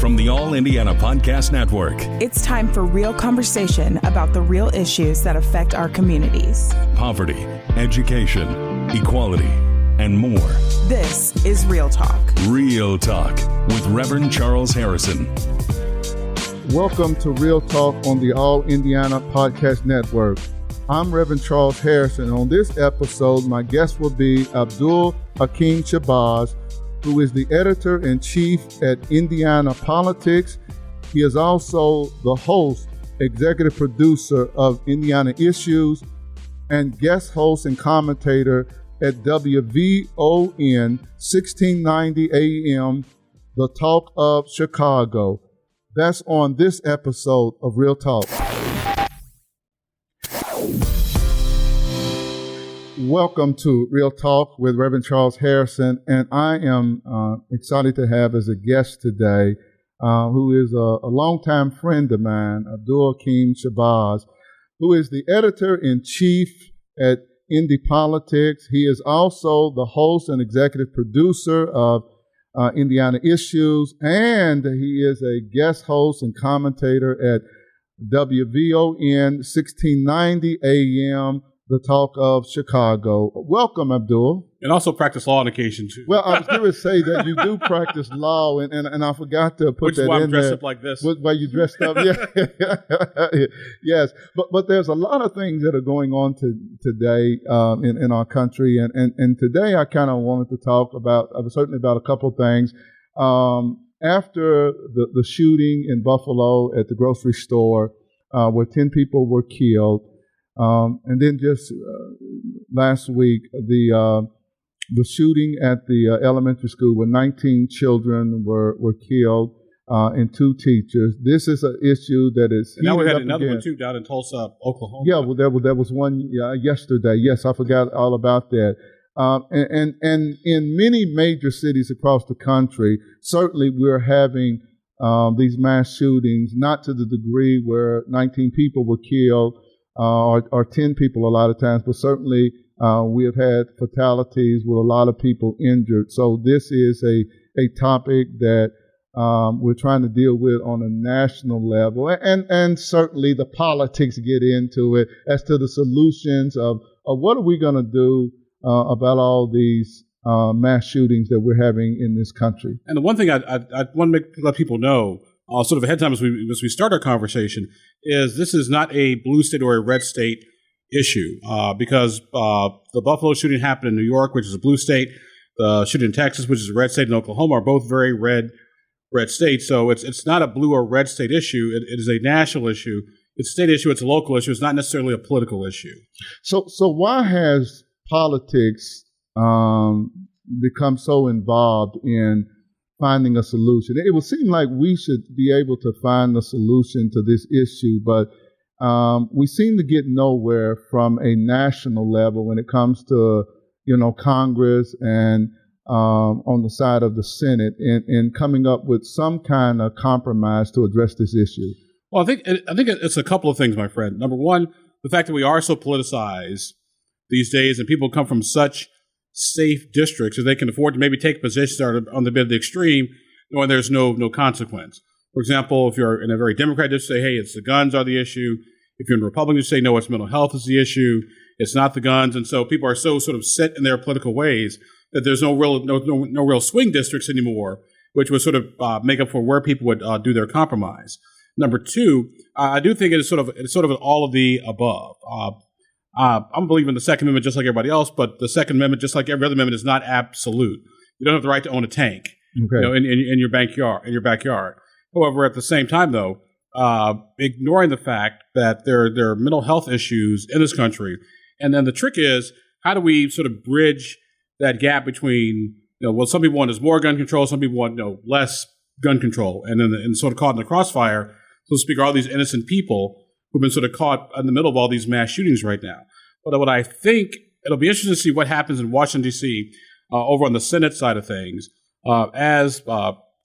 From the All Indiana Podcast Network. It's time for real conversation about the real issues that affect our communities. Poverty, education, equality, and more. This is Real Talk. Real Talk with Reverend Charles Harrison. Welcome to Real Talk on the All Indiana Podcast Network. I'm Reverend Charles Harrison. On this episode, my guest will be Abdul Hakim Shabazz, who is the editor-in-chief at Indiana Politics. He is also the host, executive producer of Indiana Issues, and guest host and commentator at WVON 1690 AM, The Talk of Chicago. That's on this episode of Real Talk. Welcome to Real Talk with Reverend Charles Harrison, and I am excited to have as a guest today, who is a longtime friend of mine, Abdul Hakim Shabazz, who is the editor-in-chief at Indy Politics. He is also the host and executive producer of Indiana Issues, and he is a guest host and commentator at WVON 1690 AM, The Talk of Chicago. Welcome, Abdul. And also practice law on occasion, too. Well, I was going to say that you do practice law, and I forgot to put Which that is why in I'm dressed there. up like this. Why you dressed up, yeah. Yes, but there's a lot of things that are going on today in our country, and today I kind of wanted to talk about, certainly about a couple of things. After the shooting in Buffalo at the grocery store, where 10 people were killed, and then just last week, the shooting at the elementary school where 19 children were killed and 2 teachers. This is an issue that is and now we had up another again. one, too, down in Tulsa, Oklahoma. Yeah, well, there was one yesterday. Yes, I forgot all about that. And in many major cities across the country, certainly we're having these mass shootings, not to the degree where 19 people were killed, or 10 people a lot of times, but certainly we have had fatalities with a lot of people injured. So this is a topic that we're trying to deal with on a national level, and certainly the politics get into it as to the solutions of what are we going to do about all these mass shootings that we're having in this country. And the one thing I want to let people know, sort of ahead of time as we start our conversation, is this is not a blue state or a red state issue, because the Buffalo shooting happened in New York, which is a blue state. The shooting in Texas, which is a red state, and Oklahoma are both very red states. So it's not a blue or red state issue. It is a national issue. It's a state issue. It's a local issue. It's not necessarily a political issue. So why has politics become so involved in finding a solution? It would seem like we should be able to find a solution to this issue, but we seem to get nowhere from a national level when it comes to, Congress and on the side of the Senate in coming up with some kind of compromise to address this issue. Well, I think it's a couple of things, my friend. Number one, the fact that we are so politicized these days, and people come from such safe districts that they can afford to maybe take positions that are on the bit of the extreme, knowing there's no consequence. For example, if you're in a very Democrat district, say, hey, it's the guns are the issue. If you're in a Republican, you say, no, it's mental health is the issue. It's not the guns. And so people are so sort of set in their political ways that there's no real swing districts anymore, which would sort of make up for where people would do their compromise. Number two, I do think it's sort of an all of the above. I'm believing in the Second Amendment just like everybody else, but the Second Amendment, just like every other amendment, is not absolute. You don't have the right to own a tank, in your backyard. However, at the same time, though, ignoring the fact that there are mental health issues in this country, and then the trick is, how do we sort of bridge that gap between, some people want is more gun control, some people want less gun control, and sort of caught in the crossfire, so to speak, are all these innocent people who've been sort of caught in the middle of all these mass shootings right now. But what I think, it'll be interesting to see what happens in Washington, D.C., over on the Senate side of things, as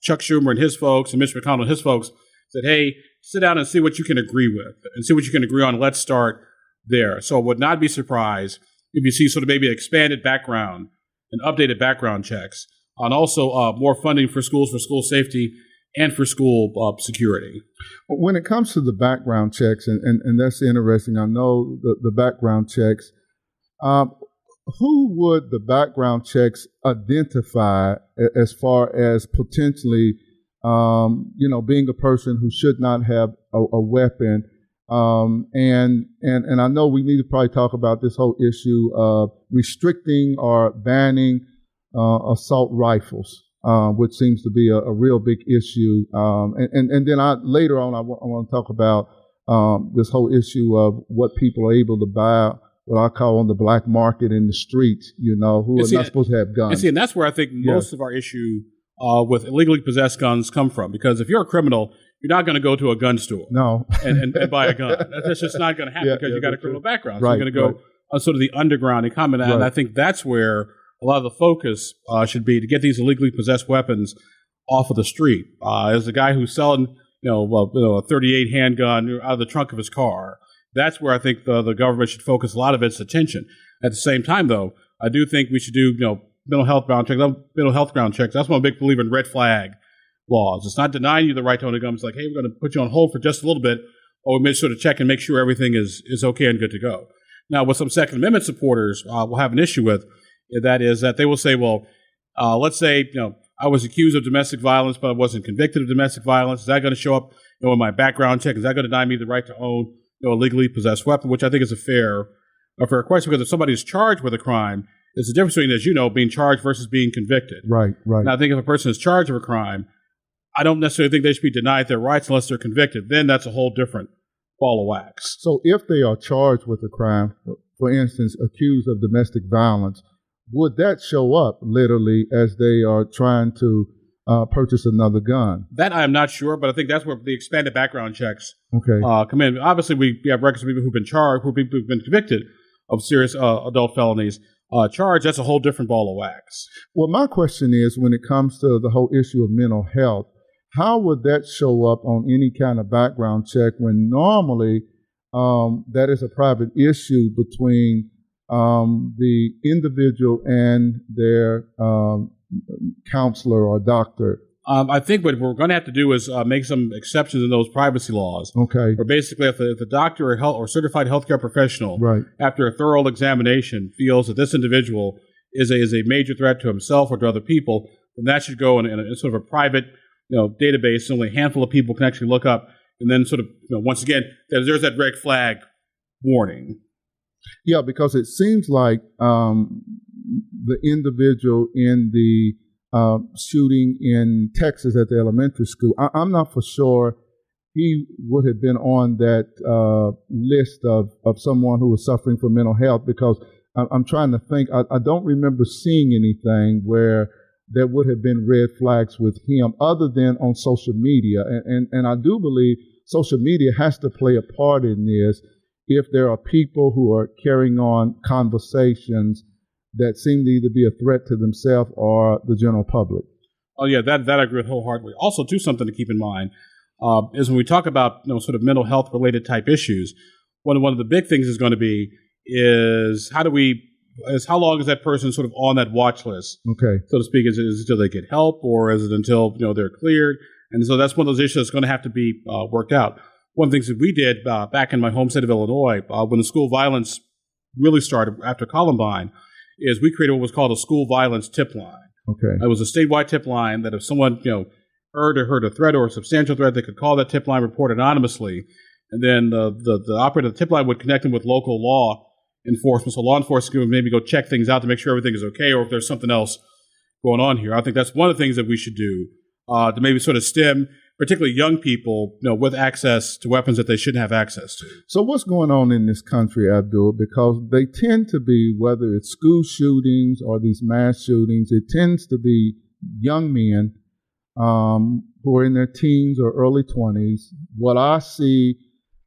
Chuck Schumer and his folks and Mitch McConnell and his folks said, hey, sit down and see what you can agree with and see what you can agree on. Let's start there. So I would not be surprised if you see sort of maybe an expanded background and updated background checks on also more funding for school safety and for school security. When it comes to the background checks, and that's interesting, I know the background checks, who would the background checks identify as far as potentially, being a person who should not have a weapon? And I know we need to probably talk about this whole issue of restricting or banning assault rifles, which seems to be a real big issue. And then later on, I want to talk about this whole issue of what people are able to buy, what I call on the black market in the streets, who are not supposed to have guns. And that's where I think most of our issue with illegally possessed guns come from. Because if you're a criminal, you're not going to go to a gun store and buy a gun. That's just not going to happen because you got a criminal background. So you're going to go on sort of the underground and come in. And I think that's where a lot of the focus should be to get these illegally possessed weapons off of the street. As a guy who's selling, a 38 handgun out of the trunk of his car, that's where I think the government should focus a lot of its attention. At the same time, though, I do think we should do, mental health ground checks. Mental health ground checks. That's why I'm a big believer in red flag laws. It's not denying you the right to own a gun. It's like, hey, we're going to put you on hold for just a little bit, or we may sort of check and make sure everything is okay and good to go. Now, what some Second Amendment supporters will have an issue with, that is that they will say, well, let's say, I was accused of domestic violence, but I wasn't convicted of domestic violence. Is that going to show up in my background check? Is that going to deny me the right to own a legally possessed weapon? Which I think is a fair question, because if somebody is charged with a crime, there's a difference between, as you know, being charged versus being convicted. Right. Now, I think if a person is charged with a crime, I don't necessarily think they should be denied their rights unless they're convicted. Then that's a whole different ball of wax. So if they are charged with a crime, for instance, accused of domestic violence, would that show up literally as they are trying to purchase another gun? That I am not sure, but I think that's where the expanded background checks come in. Obviously, we have records of people who've been charged, who've been convicted of serious adult felonies. Charged, that's a whole different ball of wax. Well, my question is, when it comes to the whole issue of mental health, how would that show up on any kind of background check when normally that is a private issue between the individual and their counselor or doctor? I think what we're going to have to do is make some exceptions in those privacy laws. Okay. Where basically, if the doctor or certified healthcare professional, after a thorough examination, feels that this individual is a major threat to himself or to other people, then that should go in a sort of a private, database. Only a handful of people can actually look up, and then sort of, once again, there's that red flag warning. Yeah, because it seems like the individual in the shooting in Texas at the elementary school, I'm not for sure he would have been on that list of someone who was suffering from mental health, because I'm trying to think. I don't remember seeing anything where there would have been red flags with him other than on social media. And I do believe social media has to play a part in this if there are people who are carrying on conversations that seem to either be a threat to themselves or the general public. Oh, yeah, that I agree with wholeheartedly. Also, too, something to keep in mind is when we talk about sort of mental health related type issues, one of the big things is going to be is how long is that person sort of on that watch list, so to speak? Is it until they get help, or is it until they're cleared? And so that's one of those issues that's going to have to be worked out. One of the things that we did back in my home state of Illinois, when the school violence really started after Columbine, is we created what was called a school violence tip line. It was a statewide tip line that if someone heard a threat or a substantial threat, they could call that tip line, report anonymously, and then the operator of the tip line would connect them with local law enforcement. So law enforcement would maybe go check things out to make sure everything is okay, or if there's something else going on here. I think that's one of the things that we should do to maybe sort of stem particularly young people, with access to weapons that they shouldn't have access to. So what's going on in this country, Abdul? Because they tend to be, whether it's school shootings or these mass shootings, it tends to be young men who are in their teens or early 20s. What I see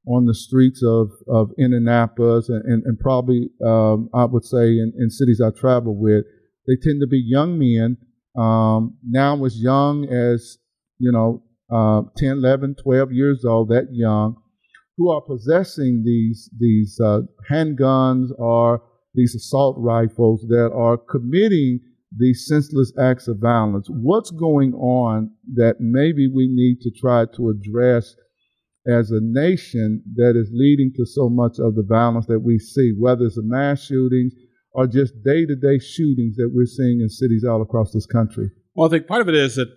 on the streets of Indianapolis and probably, I would say, in cities I travel with, they tend to be young men, now as young as, 10, 11, 12 years old, that young, who are possessing these handguns or these assault rifles that are committing these senseless acts of violence. What's going on that maybe we need to try to address as a nation that is leading to so much of the violence that we see, whether it's the mass shootings or just day-to-day shootings that we're seeing in cities all across this country? Well, I think part of it is that,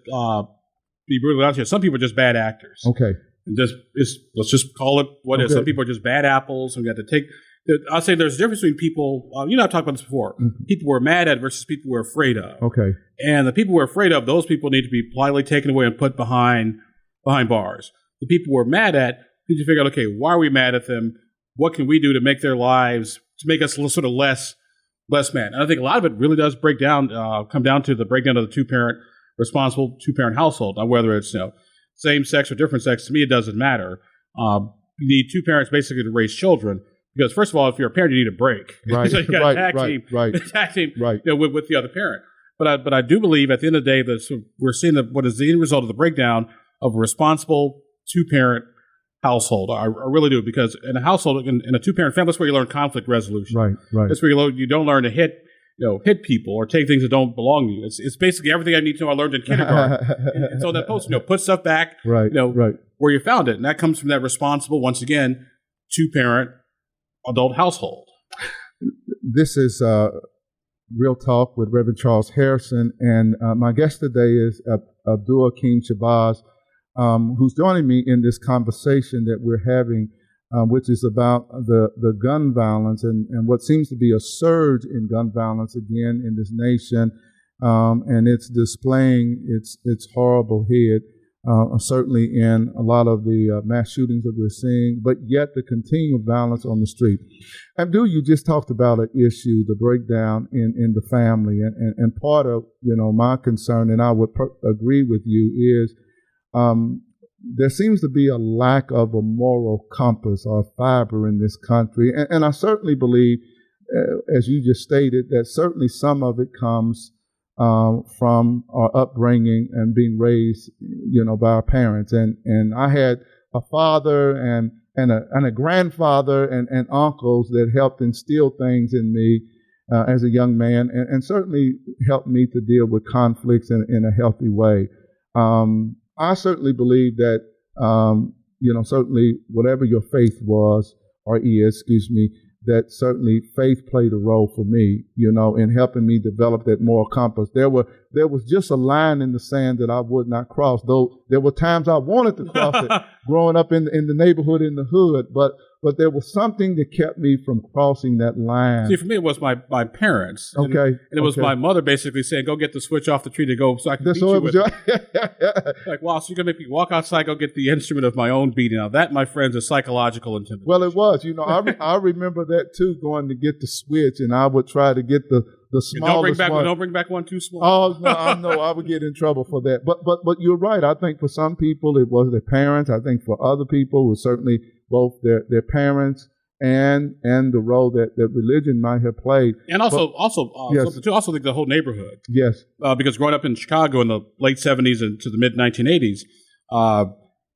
be brutally honest here, some people are just bad actors. Okay. Let's just call it what it is. Some people are just bad apples, and we have to take. I'll say there's a difference between people. I've talked about this before. Mm-hmm. People we're mad at versus people we're afraid of. Okay. And the people we're afraid of, those people need to be politely taken away and put behind bars. The people we're mad at, need to figure out, okay, why are we mad at them? What can we do to make their lives, to make us sort of less mad? And I think a lot of it really does come down to the breakdown of the responsible two-parent household. Now, whether it's same sex or different sex, to me, it doesn't matter. You need two parents basically to raise children. Because first of all, if you're a parent, you need a break. Right. So you got a tag team with the other parent. But I do believe at the end of the day that we're seeing what is the end result of the breakdown of a responsible two-parent household. I really do, because in a household, in a two-parent family, that's where you learn conflict resolution. Right. That's where you don't learn to hit people or take things that don't belong to you. It's basically everything I need to know I learned in kindergarten. and so that post, put stuff back, right. where you found it. And that comes from that responsible, once again, two-parent adult household. This is Real Talk with Reverend Charles Harrison, and my guest today is Abdul Hakim Shabazz, who's joining me in this conversation that we're having, which is about the gun violence and what seems to be a surge in gun violence again in this nation, and it's displaying its horrible head. Certainly in a lot of the mass shootings that we're seeing, but yet the continued violence on the street. Abdul, you just talked about an issue, the breakdown in the family, and part of my concern, and I would agree with you, is there seems to be a lack of a moral compass or fiber in this country, and I certainly believe, as you just stated, that certainly some of it comes from our upbringing and being raised, by our parents. And I had a father and a grandfather and uncles that helped instill things in me as a young man, and certainly helped me to deal with conflicts in a healthy way. I certainly believe that, certainly whatever your faith was or is, that certainly faith played a role for me, in helping me develop that moral compass. There was just a line in the sand that I would not cross, though there were times I wanted to cross it growing up in the neighborhood, in the hood, but there was something that kept me from crossing that line. See, for me, it was my parents. Okay. And it was my mother basically saying, go get the switch off the tree to go so I can beat you with it. Like, wow, so you're going to make me walk outside, go get the instrument of my own beating. Now, that, my friends, is psychological intimidation. Well, it was. I remember that, too, going to get the switch, and I would try to get the smallest one. Don't bring back one too small. Oh, no, I know. I would get in trouble for that. But you're right. I think for some people, it was their parents. I think for other people, it was certainly both their parents and the role that religion might have played. And also yes. too, also think the whole neighborhood. Yes. Because growing up in Chicago in the late 70s and to the mid 1980s,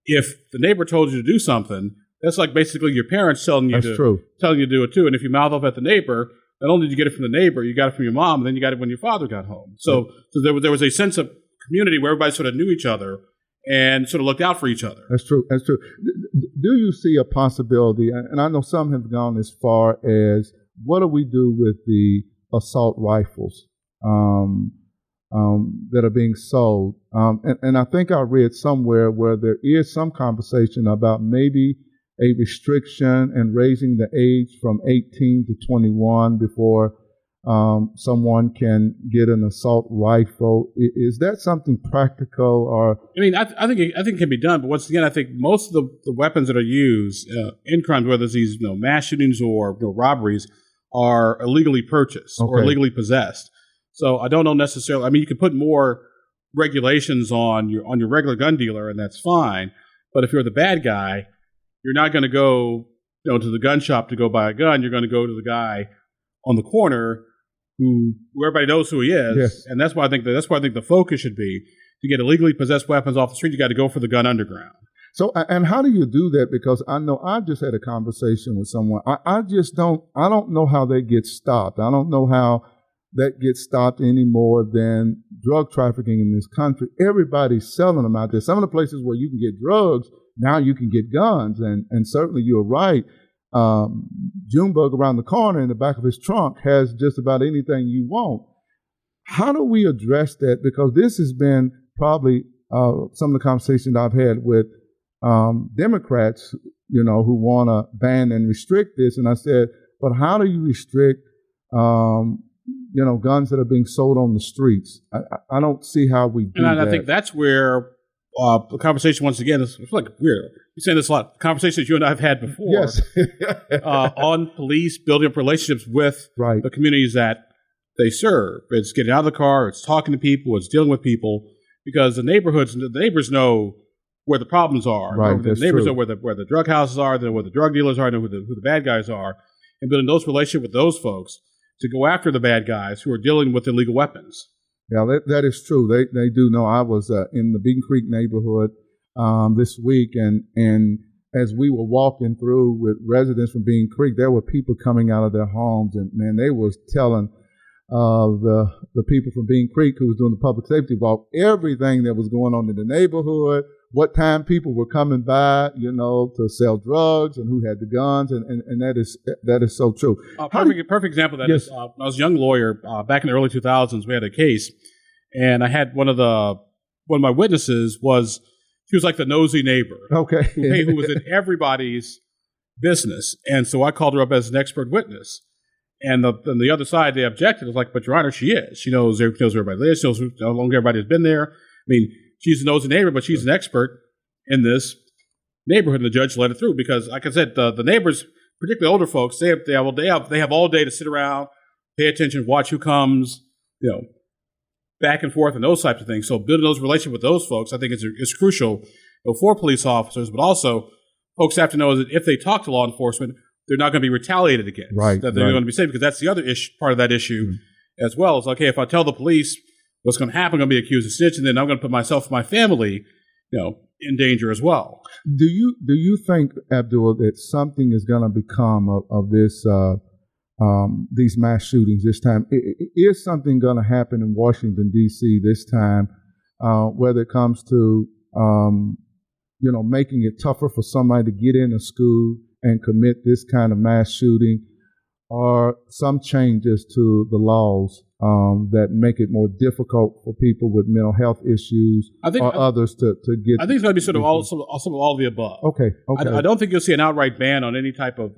if the neighbor told you to do something, that's like basically your parents telling you to do it too. And if you mouth off at the neighbor, not only did you get it from the neighbor, you got it from your mom, and then you got it when your father got home. So there was a sense of community where everybody sort of knew each other and sort of looked out for each other. That's true. Do you see a possibility, and I know some have gone as far as, what do we do with the assault rifles that are being sold? And I think I read somewhere where there is some conversation about maybe a restriction and raising the age from 18 to 21 before someone can get an assault rifle. Is that something practical? Or I think it can be done, but once again, I think most of the weapons that are used in crimes, whether it's these mass shootings or robberies, are illegally purchased or illegally possessed. So I don't know necessarily. You can put more regulations on your regular gun dealer, and that's fine. But if you're the bad guy, you're not going to go to the gun shop to go buy a gun. You're going to go to the guy on the corner who everybody knows who he is, yes. And that's why I think the focus should be to get illegally possessed weapons off the street. You got to go for the gun underground. So, and how do you do that? Because I know I just had a conversation with someone. I don't know how they get stopped. I don't know how that get stopped any more than drug trafficking in this country. Everybody's selling them out there. Some of the places where you can get drugs, now you can get guns. And certainly you're right. Junebug around the corner in the back of his trunk has just about anything you want. How do we address that? Because this has been probably some of the conversations I've had with Democrats, who want to ban and restrict this. And I said, but how do you restrict, guns that are being sold on the streets? I don't see how we do that. And I think that's where the conversation, once again, is like weird. You're saying this a lot. Conversations you and I have had before. Yes. On police building up relationships with the communities that they serve. It's getting out of the car. It's talking to people. It's dealing with people. Because the neighbors know where the problems are. Right, the neighbors know where the drug houses are. They know where the drug dealers are. They know who the bad guys are. And building those relationships with those folks to go after the bad guys who are dealing with illegal weapons. Yeah, that is true. They do know. I was in the Beacon Creek neighborhood this week, and as we were walking through with residents from Beacon Creek, there were people coming out of their homes, and man, they was telling the people from Beacon Creek who was doing the public safety walk everything that was going on in the neighborhood, what time people were coming by, to sell drugs, and who had the guns, and that is so true. Perfect example of that is when I was a young lawyer back in the early 2000s. We had a case, and I had one of my witnesses she was like the nosy neighbor, who was in everybody's business, and so I called her up as an expert witness. And on the other side, they objected. It was like, but Your Honor, she is. She knows where everybody lives. She knows how long everybody has been there. I mean, she's a nosy neighbor, but she's an expert in this neighborhood. And the judge let it through because, like I said, the neighbors, particularly older folks, they have all day to sit around, pay attention, watch who comes, back and forth, and those types of things. So building those relationships with those folks, I think, is crucial for police officers, but also folks have to know that if they talk to law enforcement, they're not going to be retaliated against. Right. That they're going to be safe, because that's the other part of that issue as well. It's okay, if I tell the police what's going to happen, I'm going to be accused of snitching, then I'm going to put myself and my family, in danger as well. Do you think, Abdul, that something is going to become of this these mass shootings this time? Is something going to happen in Washington, D.C. this time, whether it comes to making it tougher for somebody to get in a school and commit this kind of mass shooting, or some changes to the laws that make it more difficult for people with mental health issues others to get? I think it's going to be sort of all of the above. Okay. I don't think you'll see an outright ban on any type of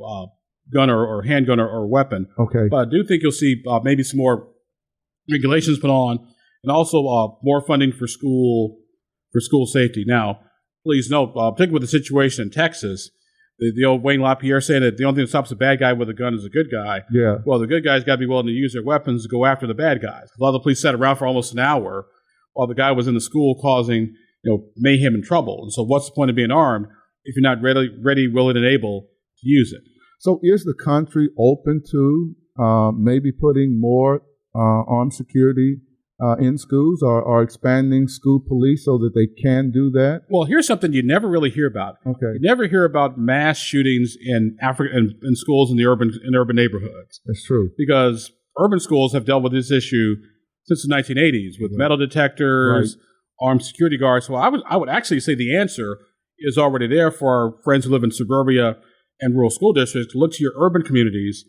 gun or handgun or weapon. Okay. But I do think you'll see maybe some more regulations put on, and also more funding for school safety. Now, please note, particularly with the situation in Texas, the old Wayne LaPierre saying that the only thing that stops a bad guy with a gun is a good guy. Yeah. Well, the good guys got to be willing to use their weapons to go after the bad guys. A lot of the police sat around for almost an hour while the guy was in the school causing mayhem and trouble. And so what's the point of being armed if you're not ready, willing, and able to use it? So is the country open to maybe putting more armed security in schools, or expanding school police so that they can do that? Well, here's something you never really hear about. Okay. You never hear about mass shootings in Africa in schools in urban neighborhoods. That's true. Because urban schools have dealt with this issue since the 1980s with metal detectors, armed security guards. So I would actually say the answer is already there for our friends who live in suburbia and rural school districts to look to your urban communities,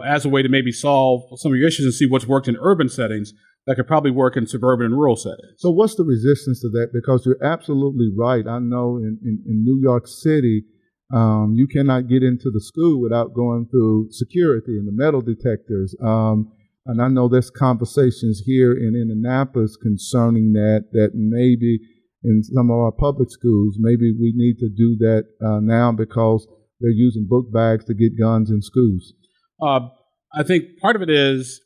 as a way to maybe solve some of your issues and see what's worked in urban settings that could probably work in suburban and rural settings. So what's the resistance to that? Because you're absolutely right. I know in New York City, you cannot get into the school without going through security and the metal detectors. And I know there's conversations here in Indianapolis concerning that maybe in some of our public schools, maybe we need to do that now because they're using book bags to get guns in schools. I think part of it is,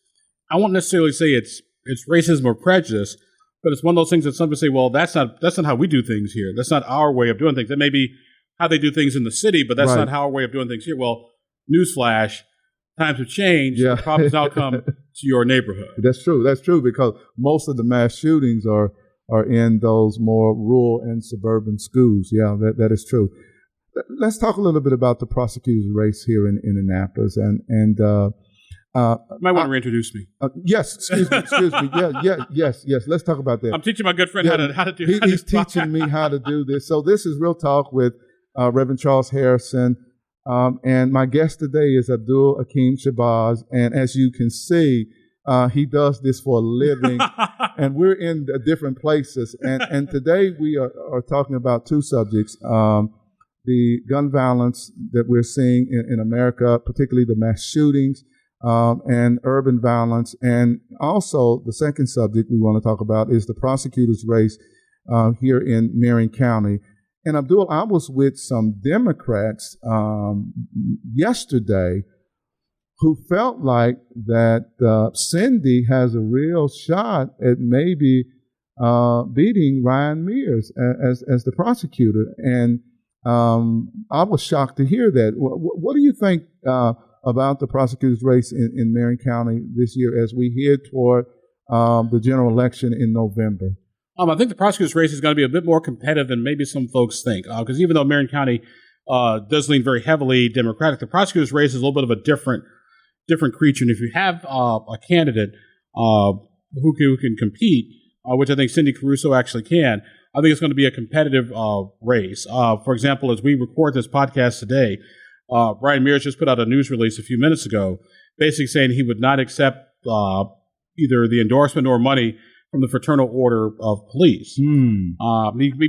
I won't necessarily say it's racism or prejudice, but it's one of those things that some people say, well, that's not how we do things here. That's not our way of doing things. That may be how they do things in the city, but that's not our way of doing things here. Well, newsflash, times have changed. The problems now come to your neighborhood. That's true, because most of the mass shootings are in those more rural and suburban schools. Yeah, that is true. Let's talk a little bit about the prosecutor's race here in Indianapolis. And Might want to reintroduce me. Yes, excuse me. Yes. Let's talk about that. I'm teaching my good friend how to do. He's teaching me how to do this. So this is Real Talk with Reverend Charles Harrison, and my guest today is Abdul Hakim Shabazz. And as you can see, he does this for a living, and we're in different places. And today we are talking about two subjects. The gun violence that we're seeing in America, particularly the mass shootings, and urban violence. And also the second subject we want to talk about is the prosecutor's race here in Marion County. And Abdul, I was with some Democrats yesterday who felt like that Cindy has a real shot at maybe beating Ryan Mears as the prosecutor. And I was shocked to hear that. What do you think about the prosecutor's race in Marion County this year as we head toward the general election in November? I think the prosecutor's race is going to be a bit more competitive than maybe some folks think, because even though Marion County does lean very heavily Democratic, the prosecutor's race is a little bit of a different creature. And if you have a candidate who can compete, which I think Cindy Caruso actually can, I think it's going to be a competitive race. For example, as we record this podcast today, Ryan Mears just put out a news release a few minutes ago, basically saying he would not accept either the endorsement or money from the Fraternal Order of Police. He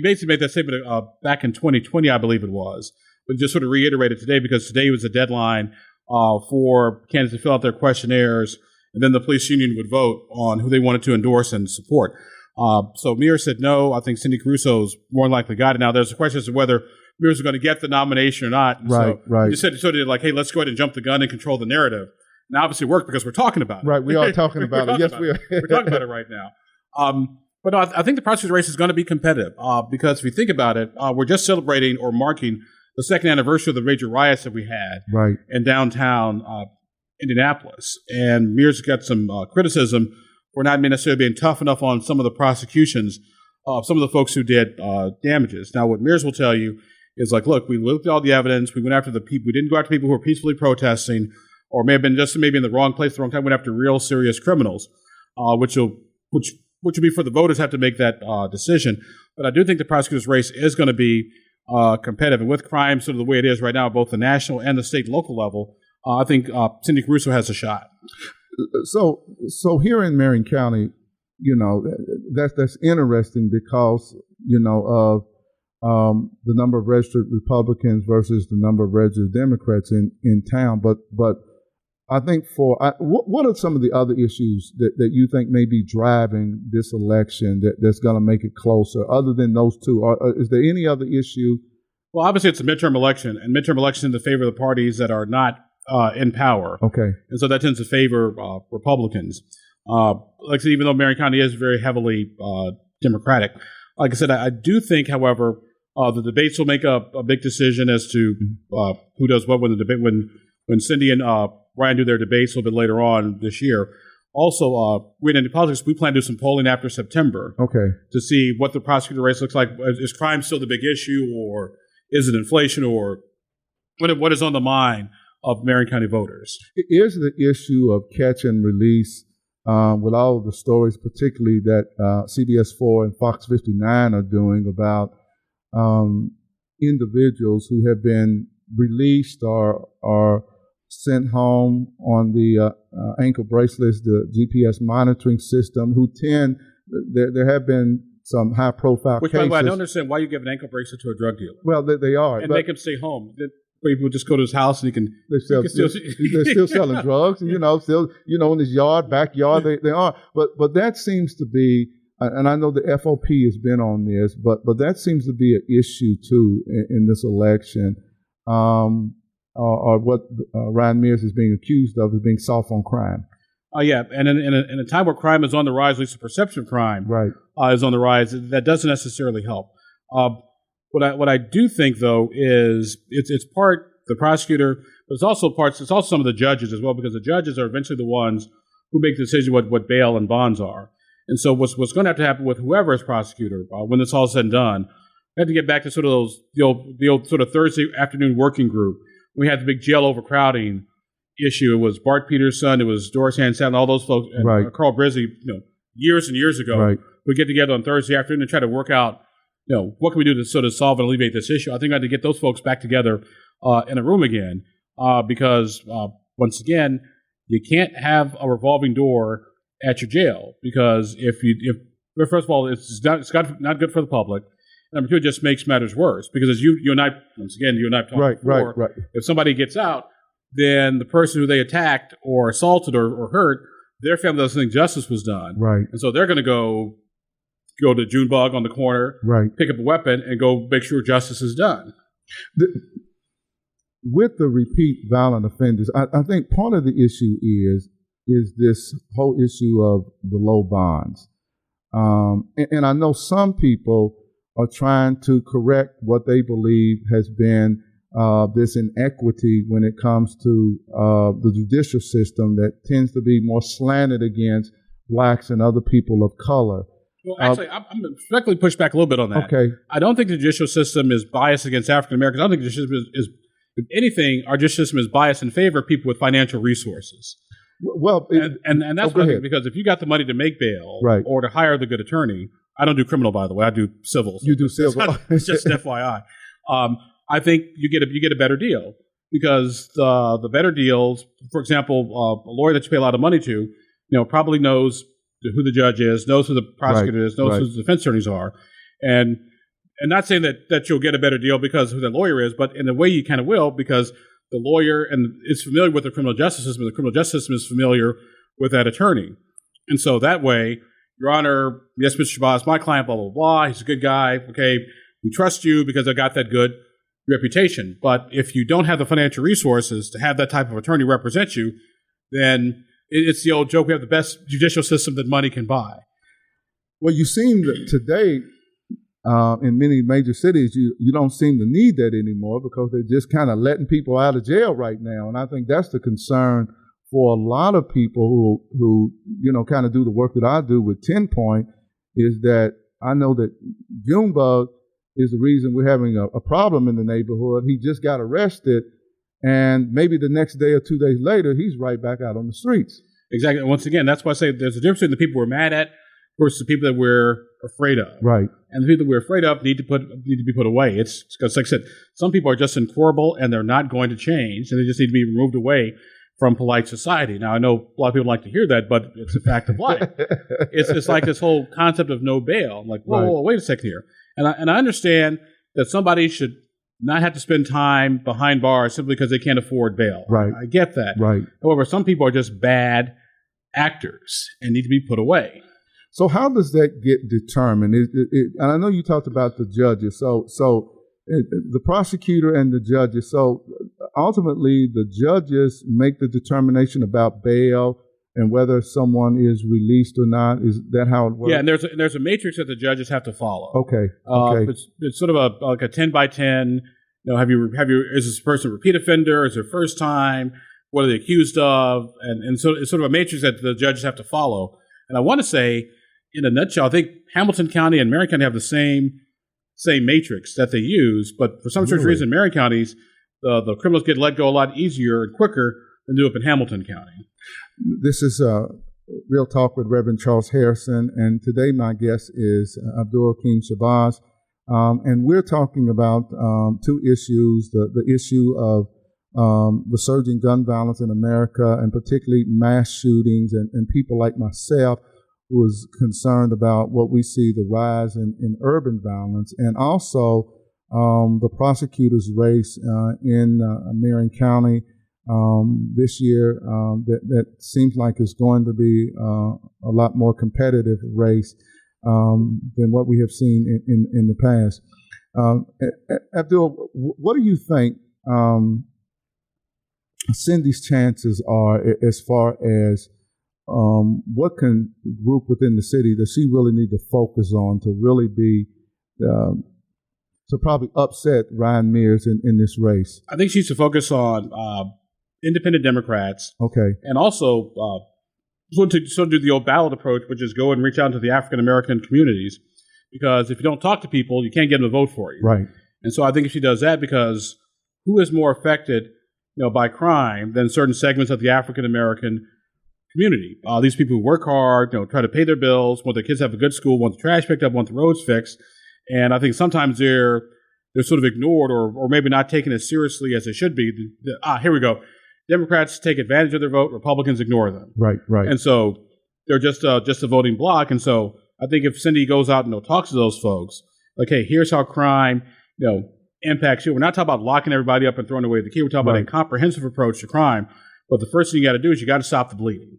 basically made that statement back in 2020, I believe it was, but just sort of reiterated today because today was the deadline for candidates to fill out their questionnaires, and then the police union would vote on who they wanted to endorse and support. So Mears said no. I think Cindy Caruso's more likely got it. Now, there's a question as to whether Mears is going to get the nomination or not. And right. He just said sort of like, hey, let's go ahead and jump the gun and control the narrative. And obviously it worked because we're talking about it. Right, we are talking about it. Yes, we are. We're talking about it right now. But no, I think the prosecutor's race is going to be competitive because if you think about it, we're just celebrating or marking the second anniversary of the major riots that we had in downtown Indianapolis. And Mears got some criticism for not necessarily being tough enough on some of the prosecutions of some of the folks who did damages. Now, what Mears will tell you is like, look, we looked at all the evidence. We went after the people. We didn't go after people who were peacefully protesting or may have been just maybe in the wrong place at the wrong time. We went after real serious criminals, which will be for the voters have to make that decision. But I do think the prosecutor's race is going to be competitive. And with crime sort of the way it is right now, both the national and the state and local level, I think Cindy Caruso has a shot. So here in Marion County, that's interesting because, of the number of registered Republicans versus the number of registered Democrats in town. But I think what are some of the other issues that you think may be driving this election that's going to make it closer other than those two? Is there any other issue? Well, obviously it's a midterm election, and midterm election in the favor of the parties that are not in power. Okay. And so that tends to favor Republicans. Like I said, even though Marion County is very heavily Democratic, like I said, I do think, however, the debates will make a big decision as to who does what when the debate when Cindy and Ryan do their debates a little bit later on this year. Also, in politics, we plan to do some polling after September. Okay. To see what the prosecutor race looks like. Is crime still the big issue, or is it inflation, or what is on the mind of Marion County voters? It is the issue of catch and release with all of the stories, particularly that CBS 4 and Fox 59 are doing about individuals who have been released or sent home on the ankle bracelets, the GPS monitoring system, there have been some high-profile cases. By the way, I don't understand why you give an ankle bracelet to a drug dealer. Well, they are. And make him stay home. People just go to his house and he can. They're still selling drugs, and still in his backyard they are. But that seems to be, and I know the FOP has been on this, but that seems to be an issue too in this election, or what Ryan Mears is being accused of is being soft on crime. Yeah, and in a time where crime is on the rise, at least the perception of crime is on the rise, that doesn't necessarily help. What I do think, though, is it's part the prosecutor, but it's also some of the judges as well, because the judges are eventually the ones who make the decision what bail and bonds are. And so what's going to have to happen with whoever is prosecutor when this all said and done, we have to get back to sort of the old sort of Thursday afternoon working group. We had the big jail overcrowding issue. It was Bart Peterson, it was Doris Hansen, all those folks, and Right. Carl Brizzi, years and years ago. Right. We get together on Thursday afternoon and try to work out, what can we do to sort of solve and alleviate this issue. I think I had to get those folks back together in a room again because, once again, you can't have a revolving door at your jail because first of all, it's not good for the public. Number two, it just makes matters worse because as you and I, once again, you and I have talked before, right. if somebody gets out, then the person who they attacked or assaulted or hurt, their family doesn't think justice was done. Right. And so they're going to go to Junebug on the corner, Right. pick up a weapon, and go make sure justice is done. With the repeat violent offenders, I think part of the issue is this whole issue of the low bonds. And I know some people are trying to correct what they believe has been this inequity when it comes to the judicial system that tends to be more slanted against blacks and other people of color. Well, actually, I'm going to respectfully push back a little bit on that. Okay. I don't think the judicial system is biased against African Americans. I don't think the judicial system is if anything, our judicial system is biased in favor of people with financial resources. Well, and that's what I think, because if you got the money to make bail Right. or to hire the good attorney, I don't do criminal, by the way. I do civil. You do civil. It's just an FYI. I think you get a better deal because the better deals, for example, a lawyer that you pay a lot of money to, probably knows who the judge is, knows who the prosecutor is, knows who the defense attorneys are, and not saying that you'll get a better deal because of who the lawyer is, but in a way you kind of will because the lawyer is familiar with the criminal justice system, and the criminal justice system is familiar with that attorney, and so that way, Your Honor, yes, Mr. Shabazz, my client, blah blah blah, he's a good guy. Okay, we trust you because I got that good reputation. But if you don't have the financial resources to have that type of attorney represent you, then it's the old joke, we have the best judicial system that money can buy. Well, you seem that today in many major cities, you don't seem to need that anymore because they're just kind of letting people out of jail right now. And I think that's the concern for a lot of people who kind of do the work that I do with 10 Point is that I know that Junebug is the reason we're having a problem in the neighborhood. He just got arrested, and maybe the next day or 2 days later, he's right back out on the streets. Exactly. Once again, that's why I say there's a difference between the people we're mad at versus the people that we're afraid of. Right. And the people that we're afraid of need to be put away. It's because, like I said, some people are just incorrigible and they're not going to change, and they just need to be removed away from polite society. Now, I know a lot of people like to hear that, but it's a fact of life. It's like this whole concept of no bail. I'm like, whoa, wait a second here. And I understand that somebody should not have to spend time behind bars simply because they can't afford bail. Right. I get that. Right. However, some people are just bad actors and need to be put away. So how does that get determined? And I know you talked about the judges. So the prosecutor and the judges. So ultimately, the judges make the determination about bail and whether someone is released or not. Is that how it works? Yeah, and there's a matrix that the judges have to follow. Okay. It's sort of like a 10 by 10. Is this person a repeat offender? Is it first time? What are they accused of? And so it's sort of a matrix that the judges have to follow. And I want to say, in a nutshell, I think Hamilton County and Marion County have the same matrix that they use, but for some strange reason, in Marion counties, the criminals get let go a lot easier and quicker than do up in Hamilton County. This is Real Talk with Reverend Charles Harrison, and today my guest is Abdul Hakim Shabazz, and we're talking about two issues: the issue of the surging gun violence in America, and particularly mass shootings, and people like myself who is concerned about what we see the rise in urban violence, and also the prosecutor's race in Marion County this year that seems like it's going to be a lot more competitive race than what we have seen in the past. Abdul, what do you think Cindy's chances are as far as what can group within the city does she really need to focus on to really be to probably upset Ryan Mears in this race? I think she needs to focus on independent Democrats. Okay. And also sort of do the old ballot approach, which is go and reach out to the African American communities. Because if you don't talk to people, you can't get them to vote for you. Right. And so I think if she does that, because who is more affected by crime than certain segments of the African American community. These people who work hard, try to pay their bills, want their kids to have a good school, want the trash picked up, want the roads fixed. And I think sometimes they're sort of ignored or maybe not taken as seriously as they should be. Here we go. Democrats take advantage of their vote. Republicans ignore them. Right. And so they're just a voting bloc. And so I think if Cindy goes out and talks to those folks, like, hey, here's how crime, impacts you. We're not talking about locking everybody up and throwing away the key. We're talking about a comprehensive approach to crime. But the first thing you got to do is you got to stop the bleeding.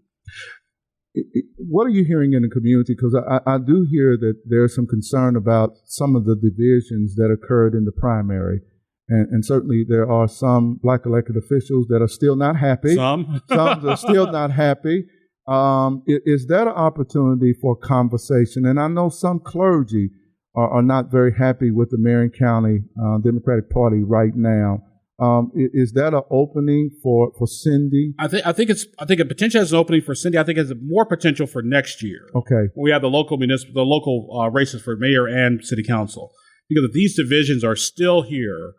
What are you hearing in the community? Because I do hear that there's some concern about some of the divisions that occurred in the primary. And certainly there are some Black elected officials that are still not happy. Some are still not happy. Is that an opportunity for conversation? And I know some clergy are not very happy with the Marion County Democratic Party right now. Is that an opening for Cindy? I think it potentially has an opening for Cindy. I think it has more potential for next year. Okay. When we have the local races for mayor and city council, because if these divisions are still here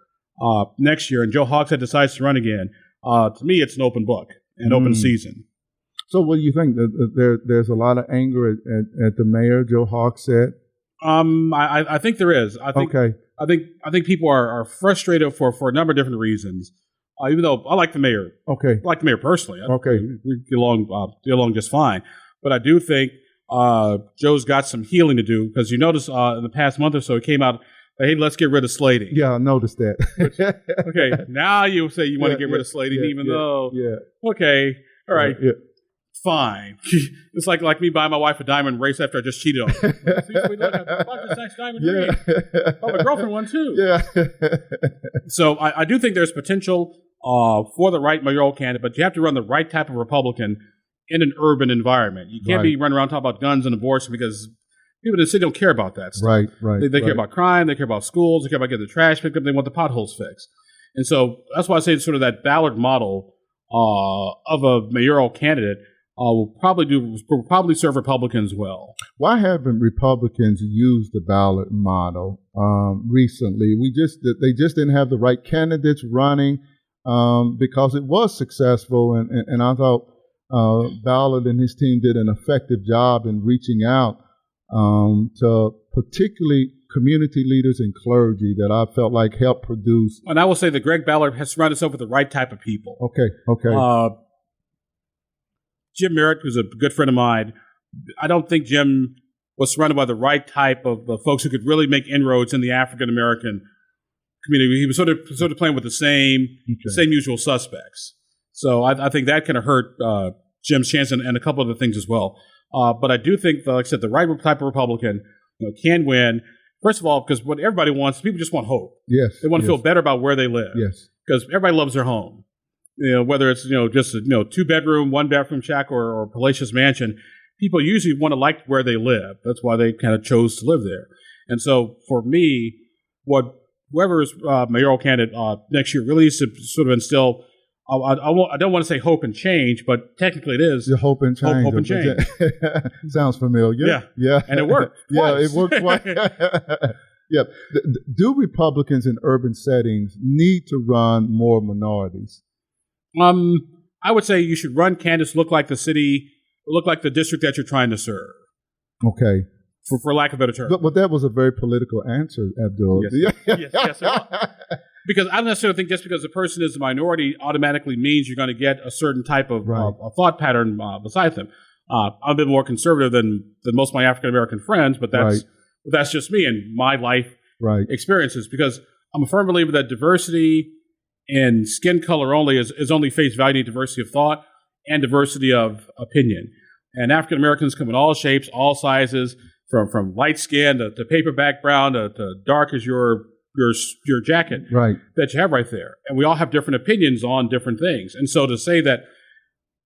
next year, and Joe Hogshead decides to run again, to me it's an open book, an open season. So, what do you think? There's a lot of anger at the mayor, Joe Hogshead. I think there is. I think people are frustrated for a number of different reasons. Even though I like the mayor. Okay. I like the mayor personally. We get along just fine. But I do think Joe's got some healing to do, because you notice in the past month or so, it came out, hey, let's get rid of slating. Yeah, I noticed that. Okay, now you say you want to get rid of slating, even though. Okay, all right. Fine. It's like me buying my wife a diamond race after I just cheated on her. This nice diamond ring. Oh, my girlfriend won too. Yeah. So I do think there's potential for the right mayoral candidate, but you have to run the right type of Republican in an urban environment. You can't be running around talking about guns and abortion, because people in the city don't care about that stuff. Right. They care about crime. They care about schools. They care about getting the trash picked up. They want the potholes fixed. And so that's why I say it's sort of that Ballard model of a mayoral candidate will probably serve Republicans well. Why haven't Republicans used the ballot model recently? They just didn't have the right candidates running because it was successful, and I thought Ballard and his team did an effective job in reaching out to particularly community leaders and clergy that I felt like helped produce. And I will say that Greg Ballard has surrounded himself with the right type of people. Okay. Jim Merritt, who's a good friend of mine, I don't think Jim was surrounded by the right type of folks who could really make inroads in the African American community. He was sort of playing with the same usual suspects. So I think that kind of hurt Jim's chance and a couple other things as well. But I do think, like I said, the right type of Republican can win. First of all, because what everybody wants, people just want hope. Yes. They want to feel better about where they live. Yes. Because everybody loves their home. Whether it's just a 2-bedroom, 1-bathroom shack or palatial mansion, people usually want to like where they live. That's why they kind of chose to live there. And so for me, whoever's mayoral candidate next year really needs to sort of instill. I don't want to say hope and change, but technically it is the hope and change. Hope and change. Sounds familiar. Yeah, and it worked. It worked twice. Yeah. Do Republicans in urban settings need to run more minorities? I would say you should run candidates look like the city, look like the district that you're trying to serve. Okay. For lack of a better term. But that was a very political answer, Abdul. Yes. Because I don't necessarily think just because a person is a minority automatically means you're going to get a certain type of a thought pattern beside them. I'm a bit more conservative than most of my African American friends, but that's just me and my life experiences. Because I'm a firm believer that diversity and skin color only is only face value, diversity of thought and diversity of opinion. And African Americans come in all shapes, all sizes, from light skin to paperback brown to dark as your jacket that you have right there. And we all have different opinions on different things. And so to say that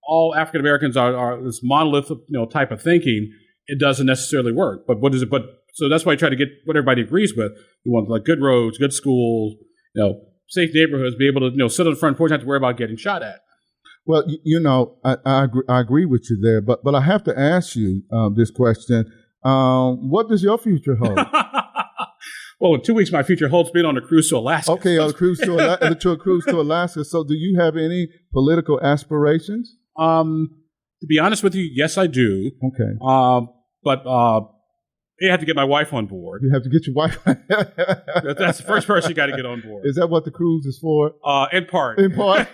all African Americans are this monolithic type of thinking, it doesn't necessarily work. But what is it? So that's why I try to get what everybody agrees with. We want like good roads, good schools, safe neighborhoods, be able to sit on the front porch, not have to worry about getting shot at. Well, I agree with you there, but I have to ask you this question: what does your future hold? Well, in 2 weeks, my future holds being on a cruise to Alaska. Okay, a cruise to Alaska. So do you have any political aspirations? To be honest with you, yes, I do. Okay. But you have to get my wife on board. You have to get your wife. That's the first person you got to get on board. Is that what the cruise is for? In part. In part.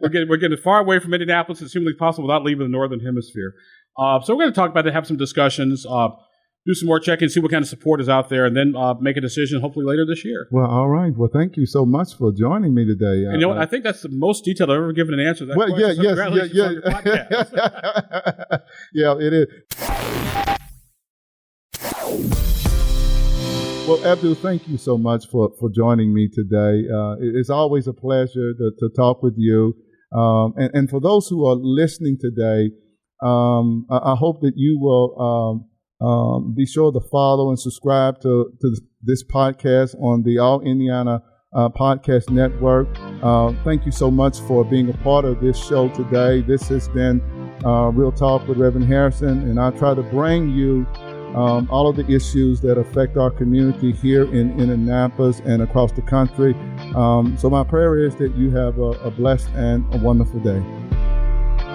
We're getting as far away from Indianapolis as humanly possible without leaving the Northern Hemisphere. So we're going to talk about that, have some discussions, do some more checking, see what kind of support is out there, and then make a decision hopefully later this year. Well, all right. Well, thank you so much for joining me today. And you know what? I think that's the most detailed I've ever given an answer to that question. Yes. Congratulations on your podcast. Yeah, it is. Well, Abdul, thank you so much for joining me today. It's always a pleasure to talk with you. And for those who are listening today, I hope that you will be sure to follow and subscribe to this podcast on the All Indiana Podcast Network. Thank you so much for being a part of this show today. This has been Real Talk with Reverend Harrison, and I try to bring you all of the issues that affect our community here in Indianapolis and across the country. So my prayer is that you have a blessed and a wonderful day.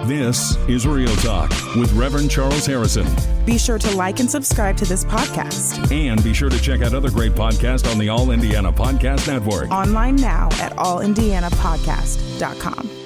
This is Real Talk with Reverend Charles Harrison. Be sure to like and subscribe to this podcast. And be sure to check out other great podcasts on the All Indiana Podcast Network. Online now at allindianapodcast.com.